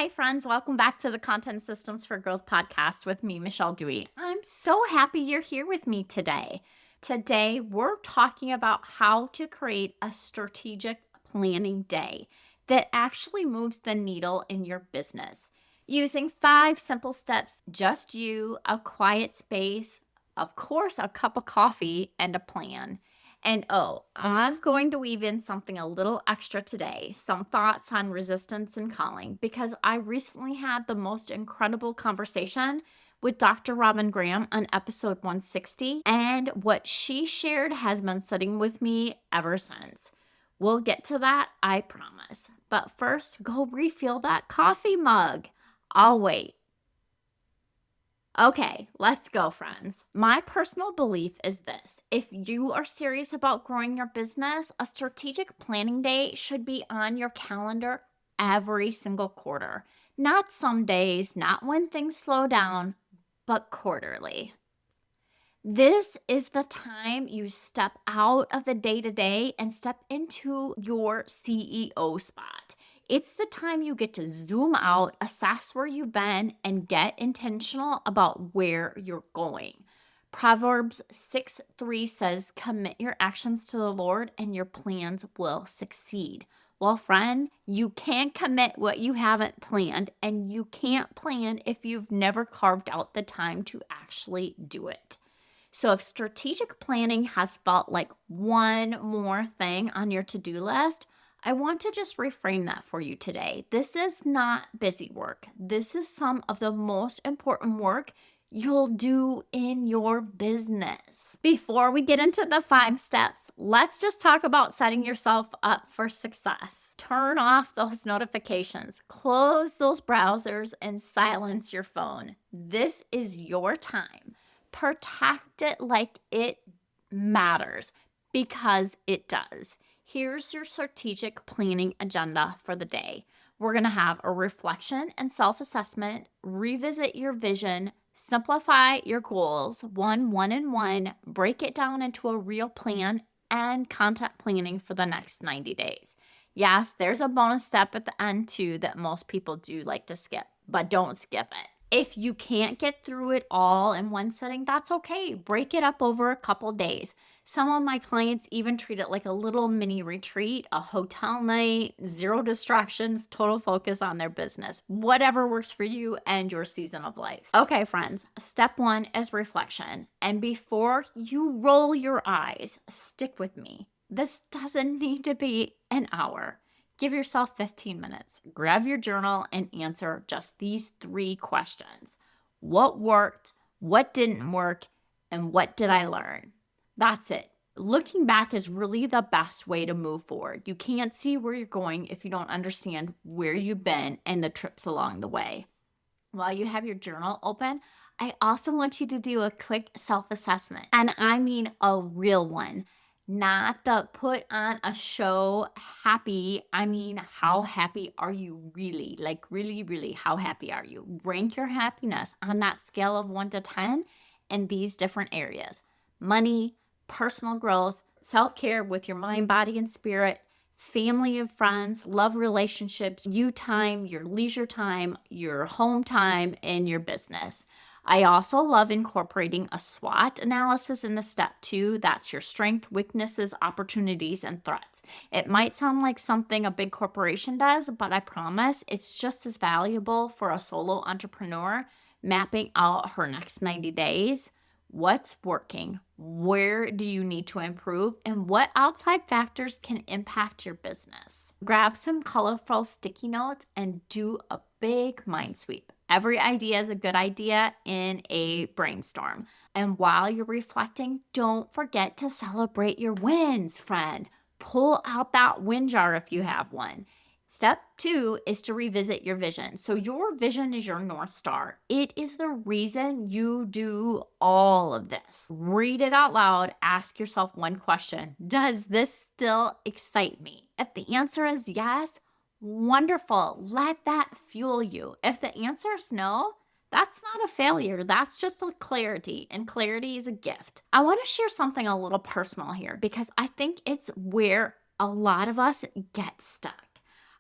Hi, friends. Welcome back to the Content Systems for Growth podcast with me, Michele. I'm so happy you're here with me today. Today, we're talking about how to create a strategic planning day that actually moves the needle in your business. Using 5 simple steps, just you, a quiet space, of course, a cup of coffee, and a plan. And I'm going to weave in something a little extra today, some thoughts on resistance and calling, because I recently had the most incredible conversation with Dr. Robyn Graham on episode 160, and what she shared has been sitting with me ever since. We'll get to that, I promise. But first, go refill that coffee mug. I'll wait. Okay, let's go, friends. My personal belief is this. If you are serious about growing your business, a strategic planning day should be on your calendar every single quarter. Not some days, not when things slow down, but quarterly. This is the time you step out of the day-to-day and step into your CEO spot. It's the time you get to zoom out, assess where you've been, and get intentional about where you're going. Proverbs 6:3 says, "Commit your actions to the Lord and your plans will succeed." Well, friend, you can't commit what you haven't planned, and you can't plan if you've never carved out the time to actually do it. So if strategic planning has felt like one more thing on your to-do list, I want to just reframe that for you today. This is not busy work. This is some of the most important work you'll do in your business. Before we get into the 5 steps, let's just talk about setting yourself up for success. Turn off those notifications, close those browsers, and silence your phone. This is your time. Protect it like it matters, because it does. Here's your strategic planning agenda for the day. We're going to have a reflection and self-assessment, revisit your vision, simplify your goals, one, and one, break it down into a real plan, and content planning for the next 90 days. Yes, there's a bonus step at the end too that most people do like to skip, but don't skip it. If you can't get through it all in one setting, that's okay. Break it up over a couple days. Some of my clients even treat it like a little mini retreat, a hotel night, 0 distractions, total focus on their business. Whatever works for you and your season of life. Okay, friends, step 1 is reflection. And before you roll your eyes, stick with me. This doesn't need to be an hour. Give yourself 15 minutes. Grab your journal and answer just these 3 questions. What worked? What didn't work? And what did I learn? That's it. Looking back is really the best way to move forward. You can't see where you're going if you don't understand where you've been and the trips along the way. While you have your journal open, I also want you to do a quick self-assessment. And I mean a real one. Not the put on a show happy. I mean, how happy are you really? Like really, really, how happy are you? Rank your happiness on that scale of 1 to 10 in these different areas. Money, personal growth, self-care with your mind, body, and spirit, family and friends, love relationships, you time, your leisure time, your home time, and your business. I also love incorporating a SWOT analysis in the step 2. That's your strength, weaknesses, opportunities, and threats. It might sound like something a big corporation does, but I promise it's just as valuable for a solo entrepreneur mapping out her next 90 days. What's working? Where do you need to improve? And what outside factors can impact your business? Grab some colorful sticky notes and do a big mind sweep. Every idea is a good idea in a brainstorm. And while you're reflecting, don't forget to celebrate your wins, friend. Pull out that win jar if you have one. Step 2 is to revisit your vision. So your vision is your North Star. It is the reason you do all of this. Read it out loud. Ask yourself one question. Does this still excite me? If the answer is yes, wonderful. Let that fuel you. If the answer is no, that's not a failure. That's just a clarity, and clarity is a gift. I want to share something a little personal here because I think it's where a lot of us get stuck.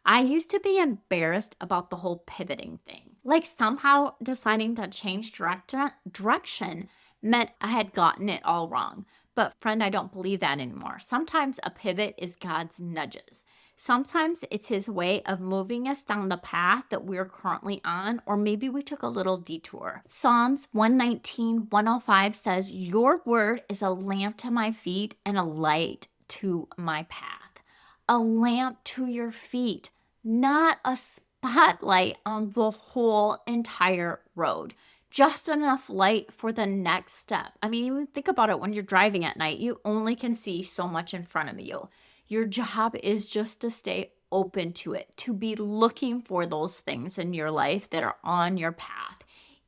I used to be embarrassed about the whole pivoting thing. Like somehow deciding to change direction meant I had gotten it all wrong. But friend, I don't believe that anymore. Sometimes a pivot is God's nudges. Sometimes it's his way of moving us down the path that we're currently on, or maybe we took a little detour. Psalms 119:105 says, "Your word is a lamp to my feet and a light to my path." A lamp to your feet, not a spotlight on the whole entire road. Just enough light for the next step. I mean, even think about it when you're driving at night, you only can see so much in front of you. Your job is just to stay open to it, to be looking for those things in your life that are on your path,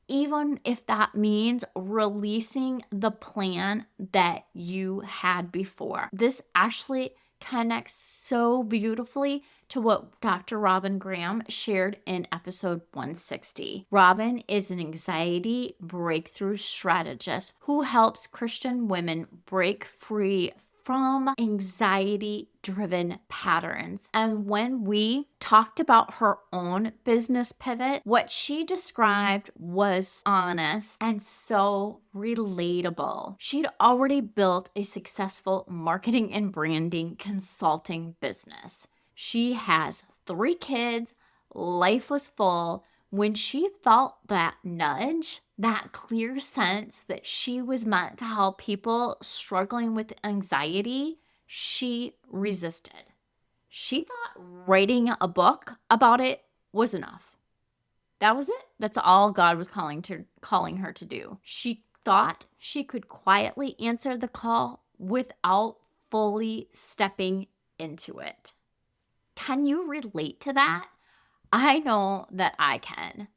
even if that means releasing the plan that you had before. This actually connects so beautifully to what Dr. Robyn Graham shared in episode 160. Robyn is an anxiety breakthrough strategist who helps Christian women break free from anxiety-driven patterns. And when we talked about her own business pivot, what she described was honest and so relatable. She'd already built a successful marketing and branding consulting business. She has 3 kids, life was full. When she felt that nudge, that clear sense that she was meant to help people struggling with anxiety, she resisted. She thought writing a book about it was enough. That was it. That's all God was calling her to do. She thought she could quietly answer the call without fully stepping into it. Can you relate to that? I know that I can.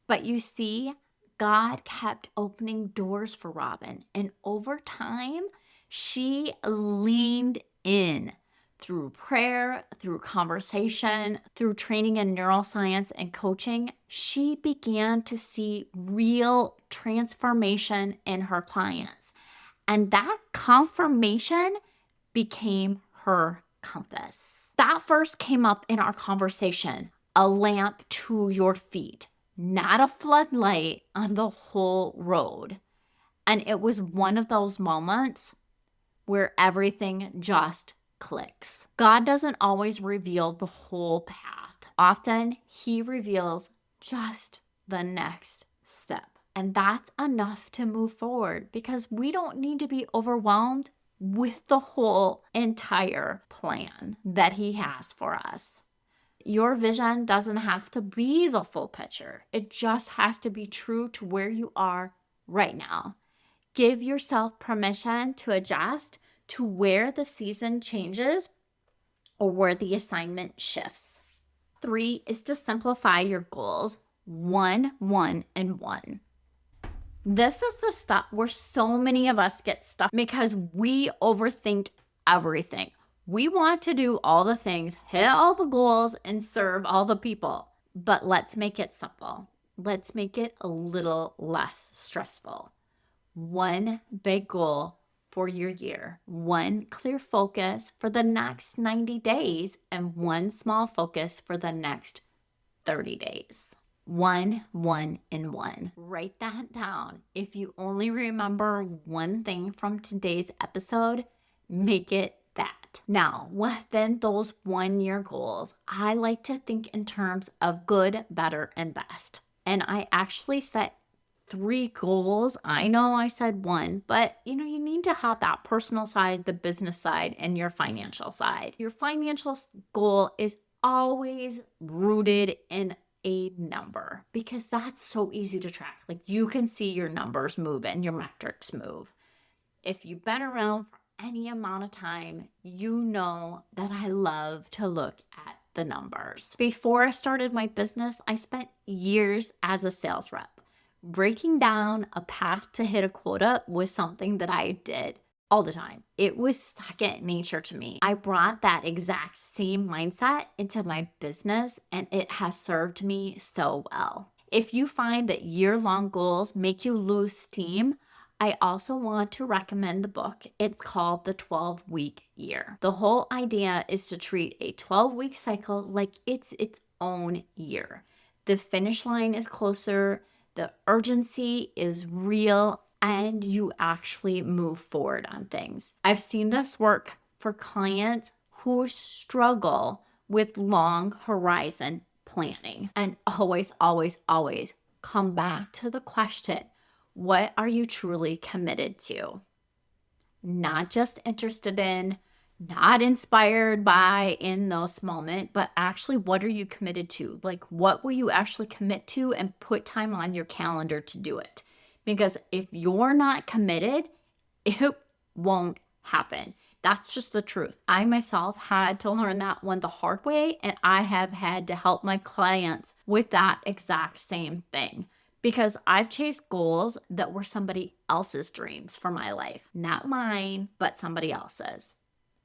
But you see, God kept opening doors for Robyn, and over time, she leaned in through prayer, through conversation, through training in neuroscience and coaching. She began to see real transformation in her clients, and that confirmation became her compass. That first came up in our conversation. A lamp to your feet, not a floodlight on the whole road. And it was one of those moments where everything just clicks. God doesn't always reveal the whole path. Often he reveals just the next step. And that's enough to move forward because we don't need to be overwhelmed with the whole entire plan that he has for us. Your vision doesn't have to be the full picture. It just has to be true to where you are right now. Give yourself permission to adjust to where the season changes or where the assignment shifts. 3 is to simplify your goals. 1, 1, and 1. This is the stuff where so many of us get stuck because we overthink everything. We want to do all the things, hit all the goals, and serve all the people. But let's make it simple. Let's make it a little less stressful. 1 big goal for your year, 1 clear focus for the next 90 days, and 1 small focus for the next 30 days. 1, 1, and 1. Write that down. If you only remember one thing from today's episode, make it that. Now, within those 1-year goals, I like to think in terms of good, better, and best. And I actually set 3 goals. I know I said 1, but you need to have that personal side, the business side, and your financial side. Your financial goal is always rooted in a number because that's so easy to track. Like you can see your numbers move and your metrics move. If you've been around for any amount of time, you know that I love to look at the numbers. Before I started my business, I spent years as a sales rep. Breaking down a path to hit a quota was something that I did all the time. It was second nature to me. I brought that exact same mindset into my business, and it has served me so well. If you find that year-long goals make you lose steam, I also want to recommend the book. It's called The 12-Week Year. The whole idea is to treat a 12-week cycle like it's its own year. The finish line is closer, the urgency is real, and you actually move forward on things. I've seen this work for clients who struggle with long horizon planning. And always, always, always come back to the question, what are you truly committed to? Not just interested in, not inspired by in this moment, but actually what are you committed to? Like, what will you actually commit to and put time on your calendar to do it? Because if you're not committed, it won't happen. That's just the truth. I myself had to learn that one the hard way, and I have had to help my clients with that exact same thing because I've chased goals that were somebody else's dreams for my life, not mine, but somebody else's.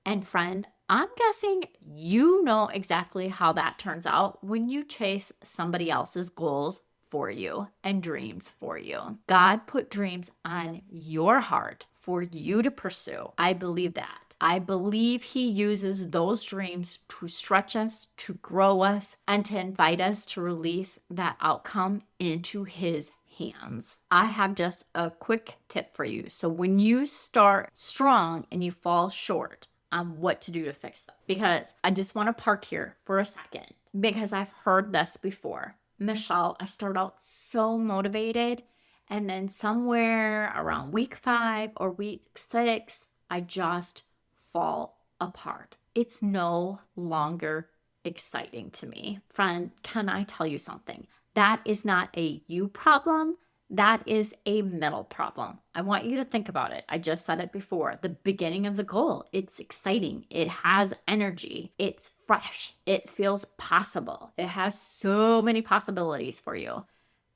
And friend, I'm guessing you know exactly how that turns out when you chase somebody else's goals for you and dreams for you. God put dreams on your heart for you to pursue. I believe that. I believe He uses those dreams to stretch us, to grow us, and to invite us to release that outcome into His hands. I have just a quick tip for you. So when you start strong and you fall short on what to do to fix them, because I just want to park here for a second because I've heard this before. Michele, I start out so motivated, and then somewhere around week 5 or week 6, I just fall apart. It's no longer exciting to me. Friend, can I tell you something? That is not a you problem. That is a mental problem. I want you to think about it. I just said it before. The beginning of the goal, it's exciting. It has energy. It's fresh. It feels possible. It has so many possibilities for you.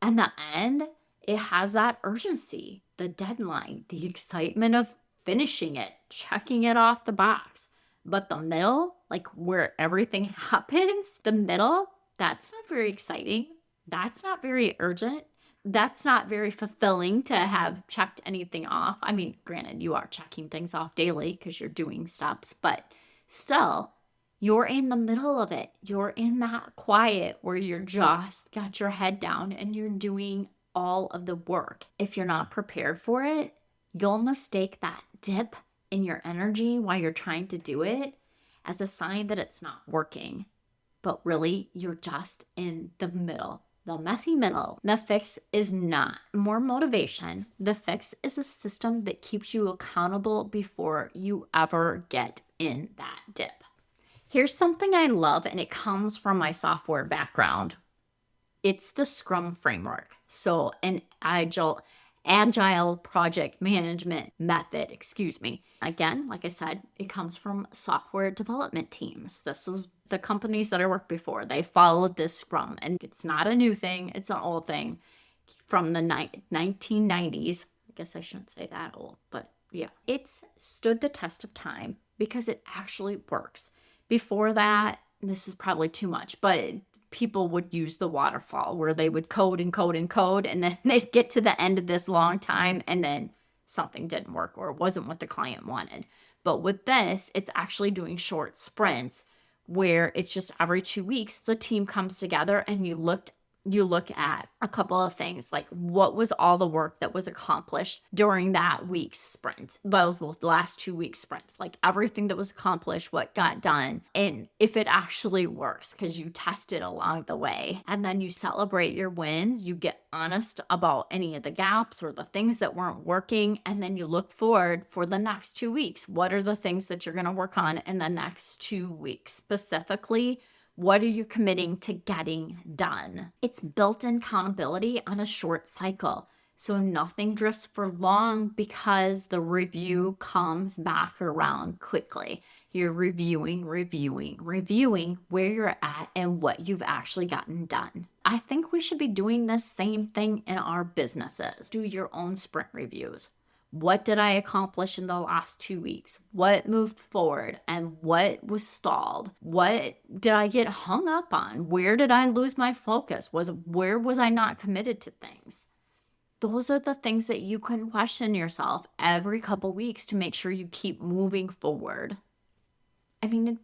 And the end, it has that urgency, the deadline, the excitement of finishing it, checking it off the box. But the middle, like where everything happens, the middle, that's not very exciting. That's not very urgent. That's not very fulfilling to have checked anything off. I mean, granted, you are checking things off daily because you're doing steps, but still, you're in the middle of it. You're in that quiet where you're just got your head down and you're doing all of the work. If you're not prepared for it, you'll mistake that dip in your energy while you're trying to do it as a sign that it's not working. But really, you're just in the middle. The messy middle. The fix is not more motivation. The fix is a system that keeps you accountable before you ever get in that dip. Here's something I love, and it comes from my software background. It's the Scrum framework. So an agile project management method, Again, like I said, it comes from software development teams. This is the companies that I worked before. They followed this Scrum, and it's not a new thing. It's an old thing from the 1990s. I guess I shouldn't say that old, but yeah. It's stood the test of time because it actually works. Before that, this is probably too much, but people would use the waterfall where they would code and code and code, and then they'd get to the end of this long time, and then something didn't work or it wasn't what the client wanted. But with this, it's actually doing short sprints where it's just every 2 weeks, the team comes together and you look at a couple of things, like what was all the work that was accomplished during that week's sprint, those last 2 week sprints, like everything that was accomplished, what got done, and if it actually works, because you tested along the way. And then you celebrate your wins, you get honest about any of the gaps or the things that weren't working, and then you look forward for the next 2 weeks. What are the things that you're going to work on in the next 2 weeks? Specifically, what are you committing to getting done? It's built-in accountability on a short cycle. So nothing drifts for long because the review comes back around quickly. You're reviewing where you're at and what you've actually gotten done. I think we should be doing the same thing in our businesses. Do your own sprint reviews. What did I accomplish in the last 2 weeks? What moved forward and what was stalled? What did I get hung up on? Where did I lose my focus? Where was I not committed to things? Those are the things that you can question yourself every couple weeks to make sure you keep moving forward. I mean,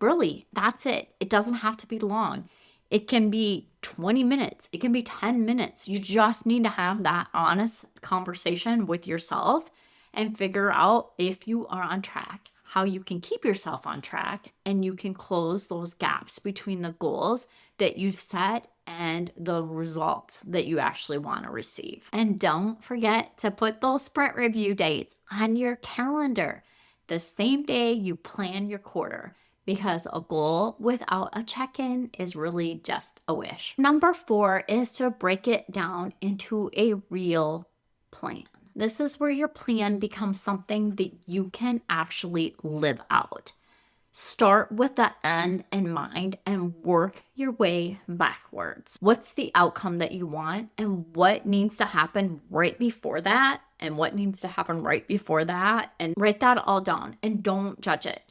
that's it. It doesn't have to be long. It can be 20 minutes. It can be 10 minutes. You just need to have that honest conversation with yourself and figure out if you are on track, how you can keep yourself on track, and you can close those gaps between the goals that you've set and the results that you actually want to receive. And don't forget to put those sprint review dates on your calendar the same day you plan your quarter, because a goal without a check-in is really just a wish. Number 4 is to break it down into a real plan. This is where your plan becomes something that you can actually live out. Start with the end in mind and work your way backwards. What's the outcome that you want, and what needs to happen right before that, and what needs to happen right before that, and write that all down and don't judge it.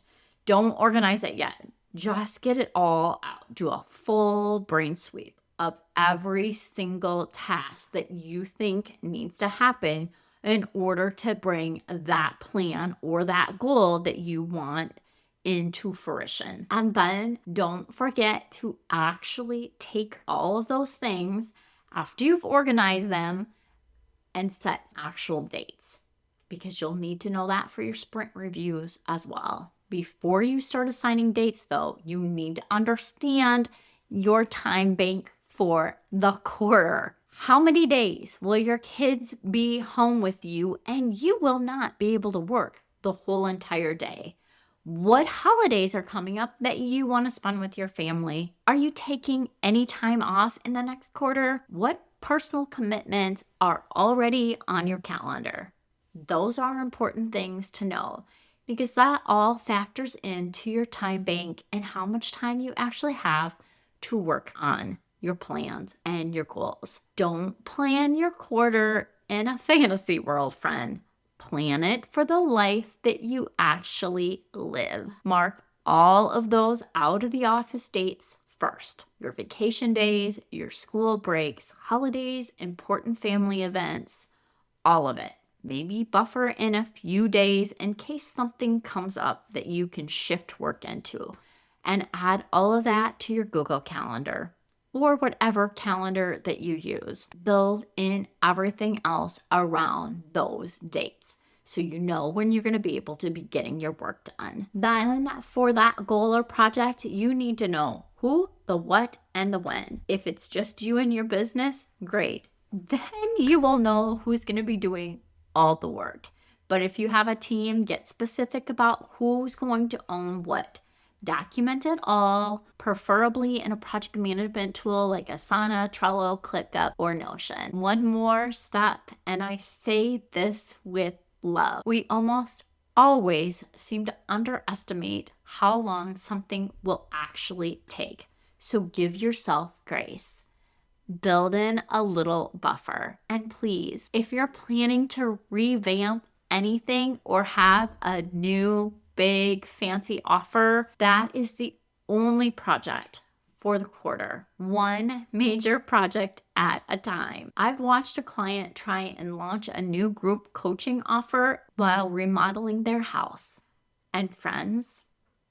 Don't organize it yet. Just get it all out. Do a full brain sweep of every single task that you think needs to happen in order to bring that plan or that goal that you want into fruition. And then don't forget to actually take all of those things after you've organized them and set actual dates, because you'll need to know that for your sprint reviews as well. Before you start assigning dates, though, you need to understand your time bank for the quarter. How many days will your kids be home with you and you will not be able to work the whole entire day? What holidays are coming up that you want to spend with your family? Are you taking any time off in the next quarter? What personal commitments are already on your calendar? Those are important things to know, because that all factors into your time bank and how much time you actually have to work on your plans and your goals. Don't plan your quarter in a fantasy world, friend. Plan it for the life that you actually live. Mark all of those out of the office dates first. Your vacation days, your school breaks, holidays, important family events, all of it. Maybe buffer in a few days in case something comes up that you can shift work into, and add all of that to your Google Calendar or whatever calendar that you use. Build in everything else around those dates so you know when you're going to be able to be getting your work done. Then for that goal or project, you need to know who, the what, and the when. If it's just you and your business, great. Then you will know who's going to be doing all the work. But if you have a team, get specific about who's going to own what. Document it all, preferably in a project management tool like Asana, Trello, ClickUp, or Notion. One more step, and I say this with love. We almost always seem to underestimate how long something will actually take. So give yourself grace. Build in a little buffer. And please, if you're planning to revamp anything or have a new big fancy offer, that is the only project for the quarter. One major project at a time. I've watched a client try and launch a new group coaching offer while remodeling their house. And friends,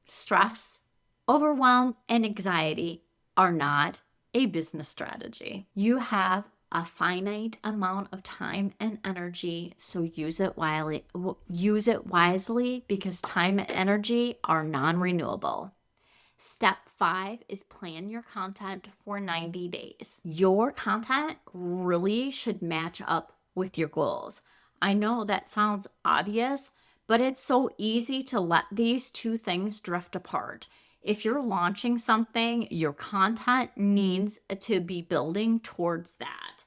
stress, overwhelm, and anxiety are not a business strategy. You have a finite amount of time and energy, so use it wisely because time and energy are non-renewable. Step 5 is plan your content for 90 days. Your content really should match up with your goals. I know that sounds obvious, but it's so easy to let these two things drift apart. If you're launching something, your content needs to be building towards that.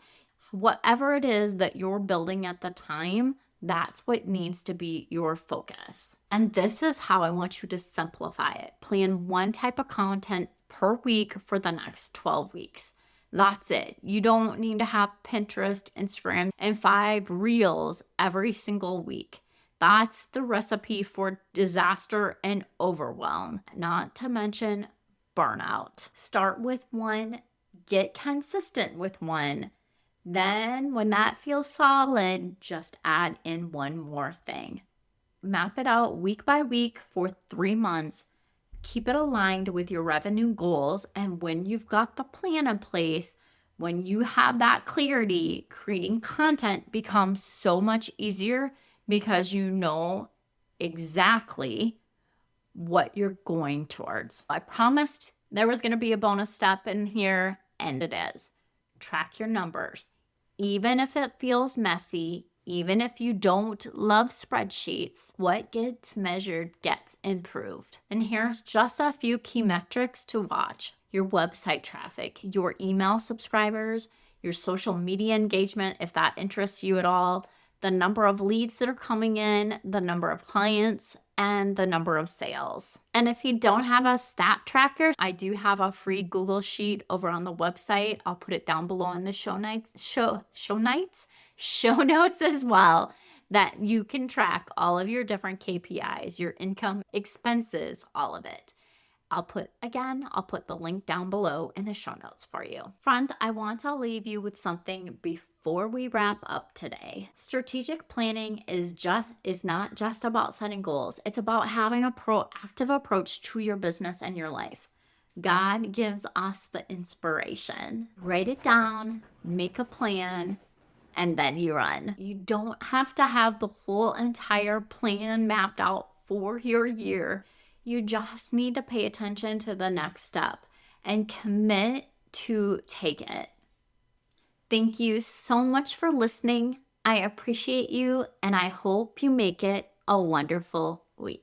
Whatever it is that you're building at the time, that's what needs to be your focus. And this is how I want you to simplify it. Plan one type of content per week for the next 12 weeks. That's it. You don't need to have Pinterest, Instagram, and 5 reels every single week. That's the recipe for disaster and overwhelm, not to mention burnout. Start with one, get consistent with one, Then, when that feels solid, just add in one more thing. Map it out week by week for 3 months. Keep it aligned with your revenue goals. And when you've got the plan in place, when you have that clarity, creating content becomes so much easier because you know exactly what you're going towards. I promised there was going to be a bonus step in here, and it is. Track your numbers. Even if it feels messy, even if you don't love spreadsheets, what gets measured gets improved. And here's just a few key metrics to watch: your website traffic, your email subscribers, your social media engagement, if that interests you at all, the number of leads that are coming in, the number of clients, and the number of sales. And if you don't have a stat tracker, I do have a free Google Sheet over on the website. I'll put it down below in the show notes as well, that you can track all of your different KPIs, your income, expenses, all of it. I'll put the link down below in the show notes for you. Friend, I want to leave you with something before we wrap up today. Strategic planning is not just about setting goals. It's about having a proactive approach to your business and your life. God gives us the inspiration. Write it down, make a plan, and then you run. You don't have to have the whole entire plan mapped out for your year. You just need to pay attention to the next step and commit to take it. Thank you so much for listening. I appreciate you, and I hope you make it a wonderful week.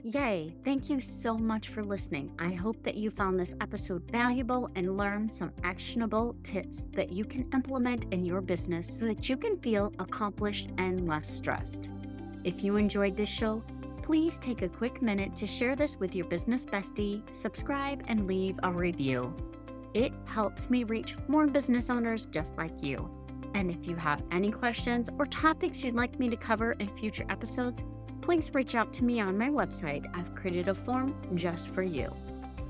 Yay! Thank you so much for listening. I hope that you found this episode valuable and learned some actionable tips that you can implement in your business so that you can feel accomplished and less stressed. If you enjoyed this show, please take a quick minute to share this with your business bestie, subscribe, and leave a review. It helps me reach more business owners just like you. And if you have any questions or topics you'd like me to cover in future episodes, please reach out to me on my website. I've created a form just for you.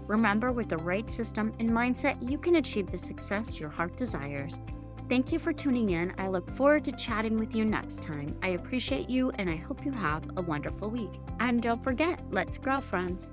Remember, with the right system and mindset, you can achieve the success your heart desires. Thank you for tuning in. I look forward to chatting with you next time. I appreciate you, and I hope you have a wonderful week. And don't forget, let's grow, friends.